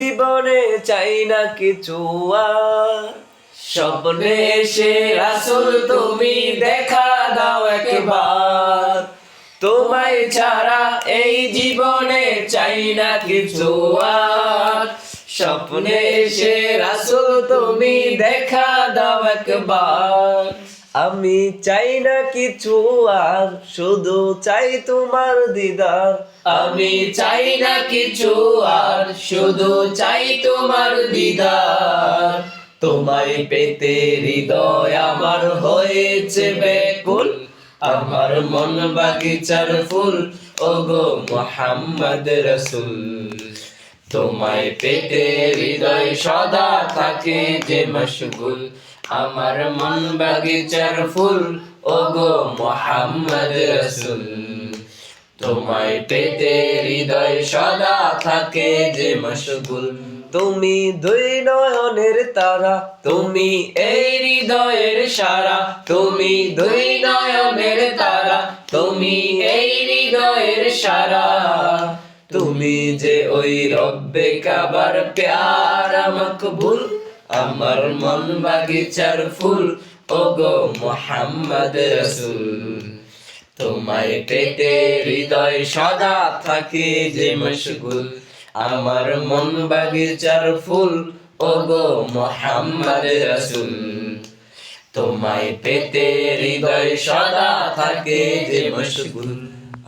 জীবনে চাই না কিছু আর। স্বপ্নে এসে রাসূল তুমি দেখা দাও একবার। তোমায় ছাড়া এই জীবনে চাই না কিছু আর। স্বপ্নে এসে রাসূল তুমি দেখা দাও একবার। আমি চাই না কিছু আর, শুধু চাই তোমার দিদার। আমি চাই না কিছু আর, শুধু চাই তোমার দিদার। তোমায় পেতে হৃদয় আমার হয়েছে ব্যাকুল। আমার মন বাগিচার ফুল, ওগো মুহাম্মদ রাসূল। তোমায় পেতে হৃদয় সদা থাকে যে মশগুল। আমার মন বাগিচার ফুল, ওগো মুহাম্মদ রাসূল। তোমায় পেতে হৃদয় সদা থাকে যে মশগুল। তুমি দুই নয়নের তারা, তুমি এই হৃদয়ের সারা। তুমি দুই নয়নের তারা, তুমি এই হৃদয়ের সারা। তুমি যে ওই রব্বে কাবার প্যারা মকবুল। আমার মন বাগিচার ফুল, ওগো মুহাম্মদ রাসূল। তোমায় পেতে হৃদয় সদা থাকে যে মশগুল। আমার মন বাগিচার ফুল, ওগো মুহাম্মদ রাসূল। তোমায় পেতে হৃদয় সদা থাকে যে মশগুল।